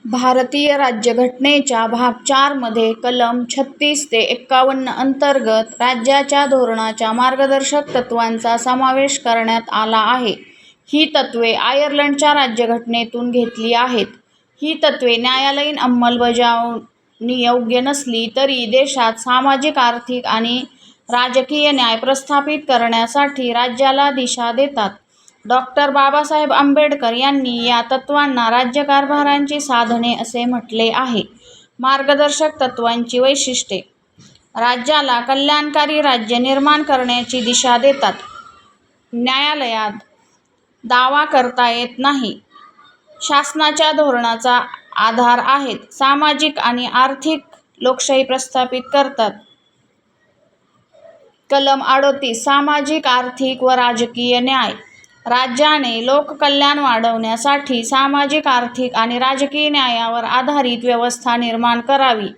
भारतीय राज्यघटनेच्या भाग 4 मध्ये कलम 36 ते 51 अंतर्गत राज्याच्या धोरणाच्या मार्गदर्शक तत्त्वांचा समावेश करण्यात आला आहे. ही तत्त्वे आयर्लंडच्या राज्यघटनेतून घेतली आहेत. ही तत्त्वे न्यायालयीन अंमलबजावणी योग्य नसली तरी देशात सामाजिक, आर्थिक आणि राजकीय न्याय प्रस्थापित करण्यासाठी राज्याला दिशा देतात. डॉ. बाबासाहेब आंबेडकर यांनी या तत्त्वांना राज्यकारभाराची साधने असे म्हटले आहे. मार्गदर्शक तत्त्वांची वैशिष्ट्ये: राज्याला कल्याणकारी राज्य निर्माण करण्याची दिशा देतात. न्यायालयात दावा करता येत नाही. शासनाच्या धोरणाचा आधार आहेत. सामाजिक आणि आर्थिक लोकशाही प्रस्थापित करतात. कलम 38 सामाजिक, आर्थिक व राजकीय न्याय: राज्याने लोककल्याण वाढवण्यासाठी सामाजिक, आर्थिक आणि राजकीय न्यायावर आधारित व्यवस्था निर्माण करावी.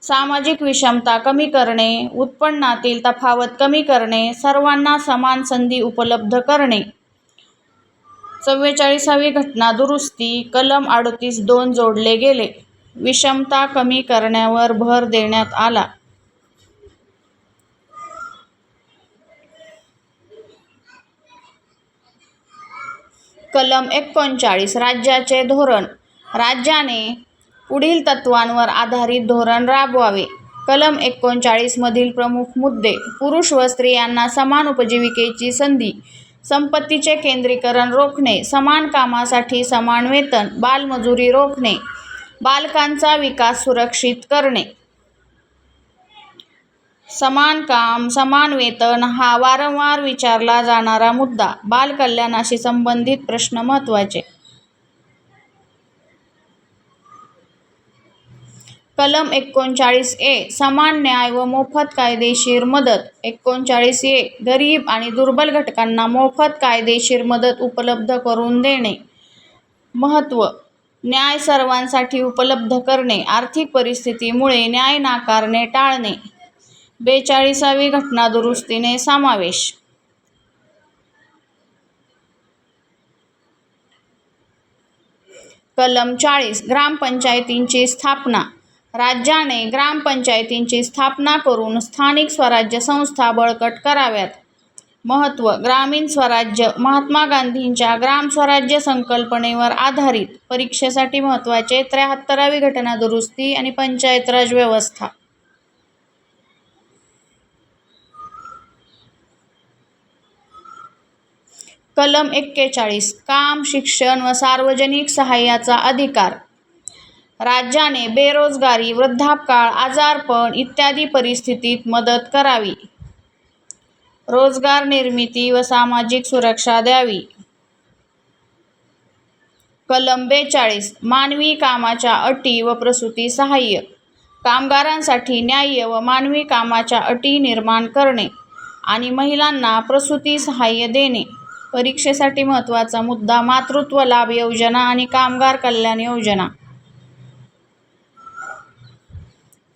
सामाजिक विषमता कमी करणे, उत्पन्नातील तफावत कमी करणे, सर्वांना समान संधी उपलब्ध करणे. 44वी घटना दुरुस्ती कलम 38(2) जोडले गेले. विषमता कमी करण्यावर भर देण्यात आला. कलम 39 राज्याचे धोरण: राज्याने पुढील तत्त्वांवर आधारित धोरण राबवावे. कलम 39 मधील प्रमुख मुद्दे: पुरुष व स्त्रियांना समान उपजीविकेची संधी, संपत्तीचे केंद्रीकरण रोखणे, समान कामासाठी समान वेतन, बालमजुरी रोखणे, बालकांचा विकास सुरक्षित करणे. समान काम, समान वेतन हा वारंवार विचारला जाणारा मुद्दा. बालकल्याणाशी संबंधित प्रश्न महत्त्वाचे. कलम 39(a) समान न्याय व मोफत कायदेशीर मदत. 39(a) गरीब आणि दुर्बल घटकांना मोफत कायदेशीर मदत उपलब्ध करून देणे. महत्त्व: न्याय सर्वांसाठी उपलब्ध करणे, आर्थिक परिस्थितीमुळे न्याय नाकारणे टाळणे. 42वी घटना दुरुस्तीने समावेश. कलम 40 ग्रामपंचायतींची स्थापना: राज्याने ग्रामपंचायतींची स्थापना करून स्थानिक स्वराज्य संस्था बळकट कराव्यात. महत्त्व: ग्रामीण स्वराज्य महात्मा गांधींच्या ग्रामस्वराज्य संकल्पनेवर आधारित. परीक्षेसाठी महत्त्वाचे 73वी घटना दुरुस्ती आणि पंचायत राज व्यवस्था. कलम 41 काम, शिक्षण व सार्वजनिक सहाय्याचा अधिकार: राज्याने बेरोजगारी, वृद्धापकाळ, आजारपण इत्यादी परिस्थितीत मदत करावी. रोजगार निर्मिती व सामाजिक सुरक्षा द्यावी. कलम 42 मानवी कामाच्या अटी व प्रसूती सहाय्य: कामगारांसाठी न्याय्य व मानवी कामाच्या अटी निर्माण करणे आणि महिलांना प्रसूती सहाय्य देणे. परीक्षेसाठी महत्त्वाचा मुद्दा मातृत्व लाभ योजना आणि कामगार कल्याण योजना.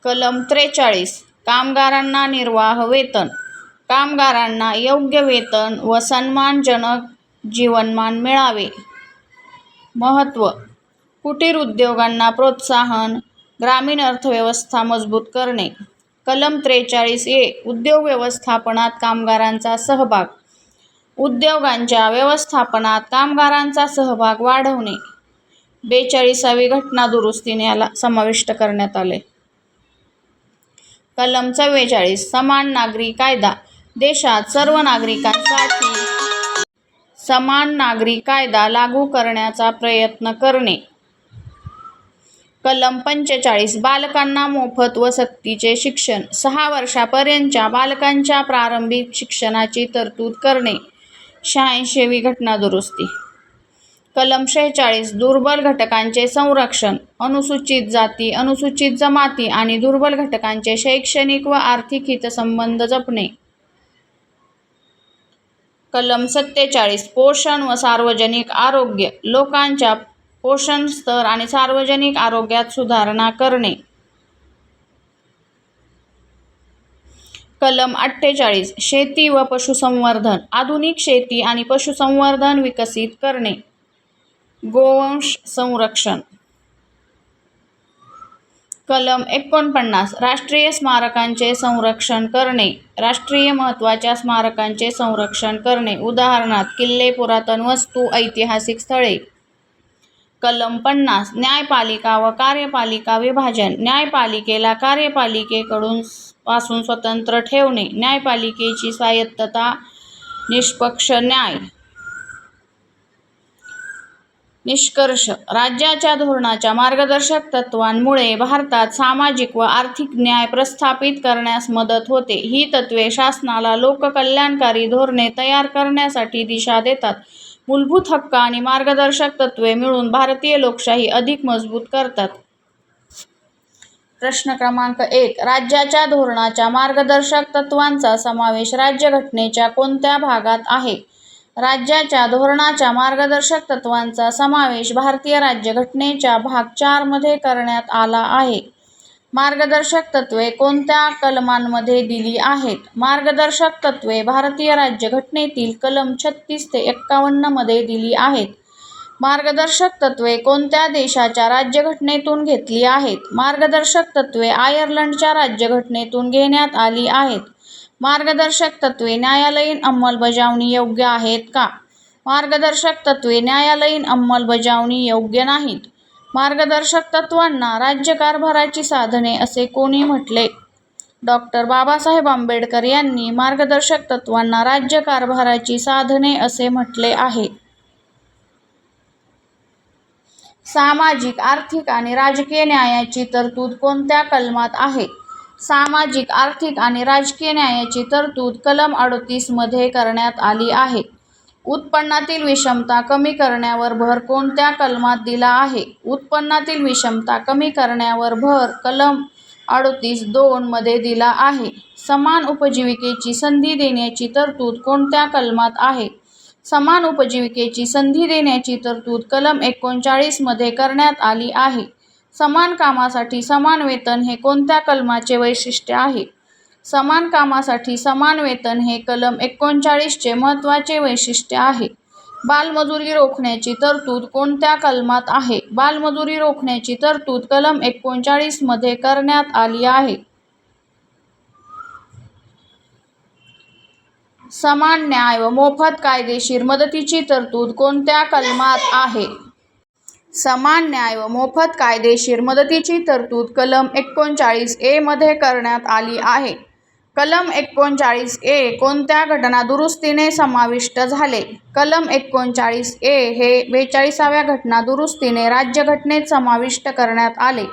कलम 43 कामगारांना निर्वाह वेतन: कामगारांना योग्य वेतन व सन्मानजनक जीवनमान मिळावे. महत्त्व: कुटीर उद्योगांना प्रोत्साहन, ग्रामीण अर्थव्यवस्था मजबूत करणे. कलम 43(a) उद्योग व्यवस्थापनात कामगारांचा सहभाग: उद्योगांच्या व्यवस्थापनात कामगारांचा सहभाग वाढवणे. 42वी घटना दुरुस्तीने याला समाविष्ट करण्यात आले. कलम 44 समान नागरी कायदा: देशात सर्व नागरिकांसाठी समान नागरी कायदा लागू करण्याचा प्रयत्न करणे. कलम 45 बालकांना मोफत व सक्तीचे शिक्षण: 6 वर्षांपर्यंतच्या बालकांच्या प्रारंभिक शिक्षणाची तरतूद करणे. 86वी घटना दुरुस्ती. कलम 46 दुर्बल घटकांचे संरक्षण: अनुसूचित जाती, अनुसूचित जमाती आणि दुर्बल घटकांचे शैक्षणिक व आर्थिक हितसंबंध जपणे. कलम 47 पोषण व सार्वजनिक आरोग्य: लोकांच्या पोषण स्तर आणि सार्वजनिक आरोग्यात सुधारणा करणे. कलम 48 शेती व पशुसंवर्धन: आधुनिक शेती आणि पशुसंवर्धन विकसित करणे. गोवंश संरक्षण. कलम 49 राष्ट्रीय स्मारकांचे संरक्षण करणे. राष्ट्रीय महत्त्वाच्या स्मारकांचे संरक्षण करणे, उदाहरणार्थ किल्ले, पुरातन वस्तू, ऐतिहासिक स्थळे. कलम 50 न्यायपालिका व कार्यपालिका विभाजन. न्यायपालिकेला कार्यपालिकेकडून पासून स्वतंत्र ठेवणे. न्यायपालिकेची स्वायत्तता, निष्पक्ष न्याय. निष्कर्ष राज्याच्या धोरणाच्या मार्गदर्शक तत्त्वांमुळे भारतात सामाजिक व आर्थिक न्याय प्रस्थापित करण्यास मदत होते. ही तत्त्वे शासनाला लोककल्याणकारी धोरणे तयार करण्यासाठी दिशा देतात. मूलभूत हक्क आणि मार्गदर्शक तत्त्वे मिळून भारतीय लोकशाही अधिक मजबूत करतात. प्रश्न क्रमांक 1. राज्याच्या धोरणाच्या मार्गदर्शक तत्त्वांचा समावेश राज्यघटनेच्या कोणत्या भागात आहे? राज्याच्या धोरणाच्या मार्गदर्शक तत्त्वांचा समावेश भारतीय राज्यघटनेच्या भाग 4 मध्ये करण्यात आला आहे. मार्गदर्शक तत्त्वे कोणत्या कलमांमध्ये दिली आहेत? मार्गदर्शक तत्त्वे भारतीय राज्यघटनेतील कलम 36 ते 51 मध्ये दिली आहेत. मार्गदर्शक तत्त्वे कोणत्या देशाच्या राज्यघटनेतून घेतली आहेत? मार्गदर्शक तत्त्वे आयर्लंडच्या राज्यघटनेतून घेण्यात आली आहेत. मार्गदर्शक तत्त्वे न्यायालयीन अंमलबजावणी योग्य आहेत का? मार्गदर्शक तत्त्वे न्यायालयीन अंमलबजावणी योग्य नाहीत. मार्गदर्शक तत्त्वांना राज्यकारभाराची साधने असे कोणी म्हटले? डॉ. बाबासाहेब आंबेडकर यांनी मार्गदर्शक तत्त्वांना राज्यकारभाराची साधने असे म्हटले आहे. सामाजिक, आर्थिक आणि राजकीय न्यायाची तरतूद कोणत्या कलमात आहे? सामाजिक, आर्थिक आणि राजकीय न्यायाची तरतूद कलम 38 मध्ये करण्यात आली आहे. उत्पन्नातील विषमता कमी करण्यावर भर कोणत्या कलमात दिला आहे? उत्पन्नातील विषमता कमी करण्यावर भर कलम 38(2) मध्ये दिला आहे. समान उपजीविकेची संधी देण्याची तरतूद कोणत्या कलमात आहे? समान उपजीविकेची संधी देण्याची तरतूद कलम 39 मध्ये करण्यात आली आहे. समान कामासाठी समान वेतन हे कोणत्या कलमाचे वैशिष्ट्य आहे? समान कामासाठी समान वेतन हे कलम 39 चे महत्त्वाचे वैशिष्ट्य आहे. बालमजुरी रोखण्याची तरतूद कोणत्या कलमात आहे? बालमजुरी रोखण्याची तरतूद कलम 39 मध्ये करण्यात आली आहे. समान न्याय व मोफत कायदेशीर मदतीची तरतूद कोणत्या कलमात आहे? समान न्याय व मोफत कायदेशीर मदतीची तरतूद कलम 39(a) मध्ये करण्यात आली आहे. कलम 39(a) कोणत्या घटनादुरुस्तीने समाविष्ट झाले? कलम 39(a) हे 42व्या घटनादुरुस्तीने राज्यघटनेत समाविष्ट करण्यात आले.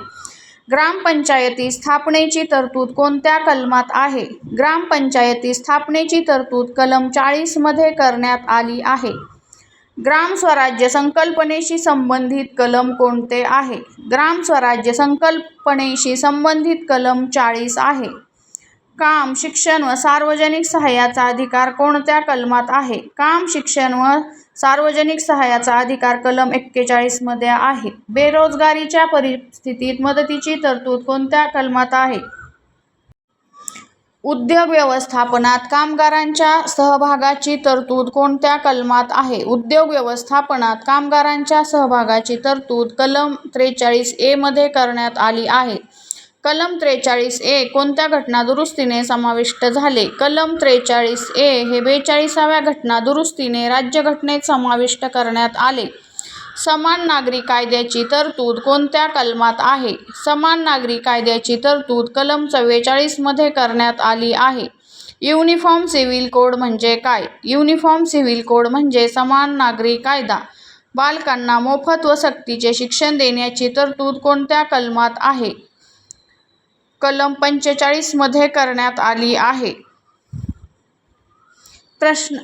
ग्रामपंचायती स्थापनेची तरतूद कोणत्या कलमात आहे? ग्रामपंचायती स्थापनेची तरतूद कलम 40 मध्ये करण्यात आली आहे. ग्रामस्वराज्य संकल्पनेशी संबंधित कलम कोणते आहे? ग्रामस्वराज्य संकल्पनेशी संबंधित कलम 40 आहे. काम, शिक्षण व सार्वजनिक सहाय्याचा अधिकार कोणत्या कलमात आहे? काम, शिक्षण व सार्वजनिक सहाय्याचा अधिकार कलम 41 मध्ये आहे. बेरोजगारीच्या परिस्थितीत मदतीची तरतूद कोणत्या कलमात आहे? उद्योग व्यवस्थापनात कामगारांच्या सहभागाची तरतूद कोणत्या कलमात आहे? उद्योग व्यवस्थापनात कामगारांच्या सहभागाची तरतूद कलम 43(a) मध्ये करण्यात आली आहे. कलम 43(a) कोणत्या घटनादुरुस्तीने समाविष्ट झाले? कलम 43(a) हे 42व्या घटनादुरुस्तीने राज्यघटनेत समाविष्ट करण्यात आले. समान नागरी कायद्याची तरतूद कोणत्या कलमात आहे? समान नागरी कायद्याची तरतूद कलम 44 मध्ये करण्यात आली आहे. युनिफॉर्म सिव्हिल कोड म्हणजे काय? युनिफॉर्म सिव्हिल कोड म्हणजे समान नागरी कायदा. बालकांना मोफत व सक्तीचे शिक्षण देण्याची तरतूद कोणत्या कलमात आहे? कलम 45 मध्ये करण्यात आली आहे. प्रश्न: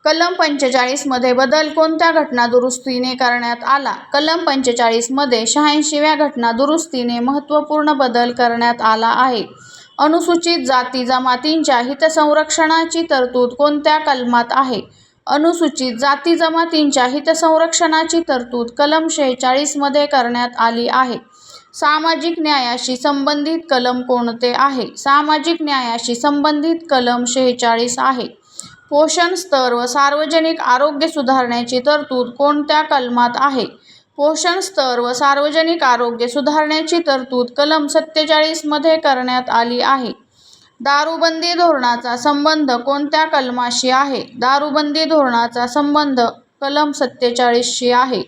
कलम 45 मध्ये बदल कोणत्या घटनादुरुस्तीने करण्यात आला? कलम 45 मध्ये 86व्या घटनादुरुस्तीने महत्त्वपूर्ण बदल करण्यात आला आहे. अनुसूचित जाती जमातींच्या हितसंरक्षणाची तरतूद कोणत्या कलमात आहे? अनुसूचित जाती जमातींच्या हितसंरक्षणाची तरतूद कलम 46 मध्ये करण्यात आली आहे. सामाजिक न्यायाशी संबंधित कलम कोणते आहे? सामाजिक न्यायाशी संबंधित कलम 46 आहे. पोषण स्तर व सार्वजनिक आरोग्य सुधारण्याची तरतूद कोणत्या कलमात आहे? पोषण स्तर व सार्वजनिक आरोग्य सुधारण्याची तरतूद कलम 47 मध्ये करण्यात आली आहे. दारूबंदी धोरणाचा संबंध कोणत्या कलमाशी आहे? दारूबंदी धोरणाचा संबंध कलम 47 शी आहे.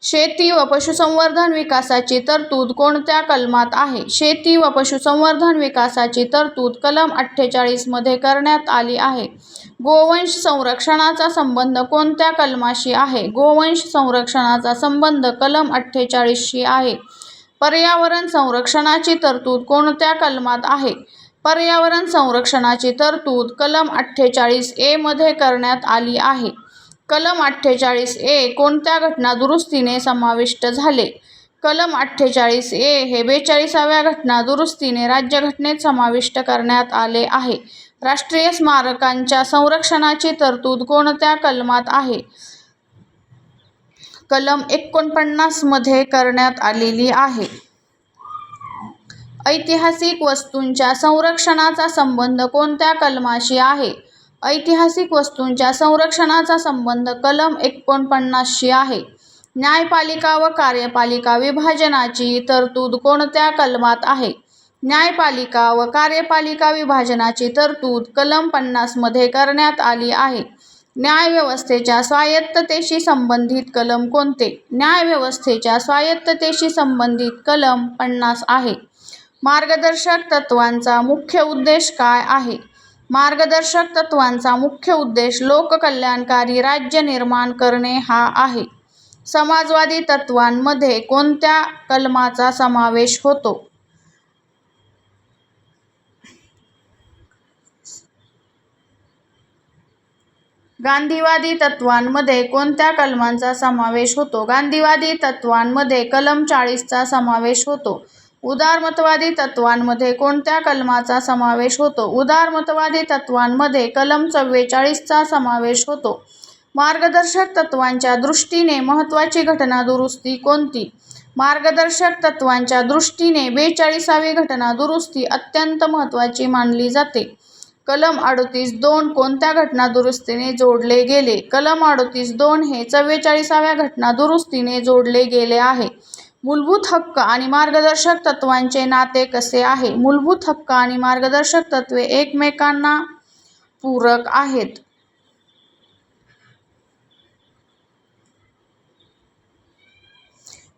शेती व पशुसंवर्धन विकासाची तरतूद कोणत्या कलमात आहे? शेती व पशुसंवर्धन विकासाची तरतूद कलम 48 मध्ये करण्यात आली आहे. गोवंश संरक्षणाचा संबंध कोणत्या कलमाशी आहे? गोवंश संरक्षणाचा संबंध कलम 48 शी आहे. पर्यावरण संरक्षणाची तरतूद कोणत्या कलमात आहे? पर्यावरण संरक्षणाची तरतूद कलम 48A मध्ये करण्यात आली आहे. कलम 48A कोणत्या घटना दुरुस्तीने समाविष्ट झाले? कलम 48A हे 42व्या घटना दुरुस्तीने राज्यघटनेत समाविष्ट करण्यात आले आहे. राष्ट्रीय स्मारकांच्या संरक्षणाची तरतूद कोणत्या कलमात आहे? कलम 49 मध्ये करण्यात आलेली आहे. ऐतिहासिक वस्तूंच्या संरक्षणाचा संबंध कोणत्या कलमाशी आहे? ऐतिहासिक वस्तूंच्या संरक्षणाचा संबंध कलम 49 शी आहे. न्यायपालिका व कार्यपालिका विभाजनाची तरतूद कोणत्या कलमात आहे? न्यायपालिका व कार्यपालिका विभाजनाची तरतूद कलम 50 मध्ये करण्यात आली आहे. न्यायव्यवस्थेच्या स्वायत्ततेशी संबंधित कलम कोणते? न्यायव्यवस्थेच्या स्वायत्ततेशी संबंधित कलम 50 आहे. मार्गदर्शक तत्त्वांचा मुख्य उद्देश काय आहे? मार्गदर्शक तत्त्वांचा मुख्य उद्देश लोककल्याणकारी राज्य निर्माण करणे हा आहे. समाजवादी तत्त्वांमध्ये कोणत्या कलमाचा समावेश होतो? गांधीवादी तत्त्वांमध्ये कोणत्या कलमांचा समावेश होतो? गांधीवादी तत्त्वांमध्ये कलम 40 चा समावेश होतो. उदारमतवादी तत्त्वांमध्ये कोणत्या कलमाचा समावेश होतो? उदारमतवादी तत्त्वांमध्ये कलम 44 चा समावेश होतो. मार्गदर्शक तत्त्वांच्या दृष्टीने महत्त्वाची घटना दुरुस्ती कोणती? मार्गदर्शक तत्त्वांच्या दृष्टीने 42वी घटना दुरुस्ती अत्यंत महत्त्वाची मानली जाते. कलम 38(2) कोणत्या घटना दुरुस्तीने जोडले गेले? कलम 38(2) हे 44व्या घटना दुरुस्तीने जोडले गेले आहे. मूलभूत हक्क आणि मार्गदर्शक तत्त्वांचे नाते कसे आहे? मूलभूत हक्क आणि मार्गदर्शक तत्त्वे एकमेकांना पूरक आहेत.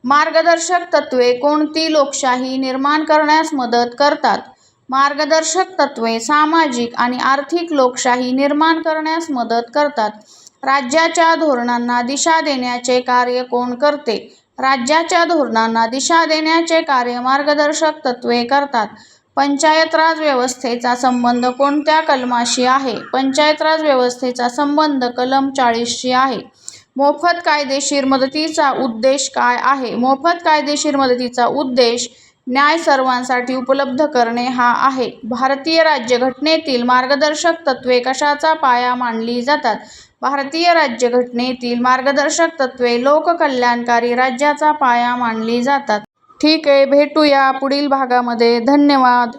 मार्गदर्शक तत्त्वे कोणती लोकशाही निर्माण करण्यास मदत करतात? मार्गदर्शक तत्त्वे सामाजिक आणि आर्थिक लोकशाही निर्माण करण्यास मदत करतात. राज्याच्या धोरणांना दिशा देण्याचे कार्य कोण करते? राज्याच्या धोरणांना दिशा देण्याचे कार्य मार्गदर्शक तत्त्वे करतात. पंचायत राज व्यवस्थेचा संबंध कोणत्या कलमाशी आहे? पंचायत राज व्यवस्थेचा संबंध कलम 40 शी आहे. मोफत कायदेशीर मदतीचा उद्देश काय आहे? मोफत कायदेशीर मदतीचा उद्देश न्याय सर्वांसाठी उपलब्ध करणे हा आहे. भारतीय राज्यघटनेतील मार्गदर्शक तत्त्वे कशाचा पाया मानली जातात? भारतीय राज्यघटनेतील मार्गदर्शक तत्त्वे लोककल्याणकारी राज्याचा पाया मानली जातात. ठीक आहे, भेटूया पुढील भागामध्ये. धन्यवाद.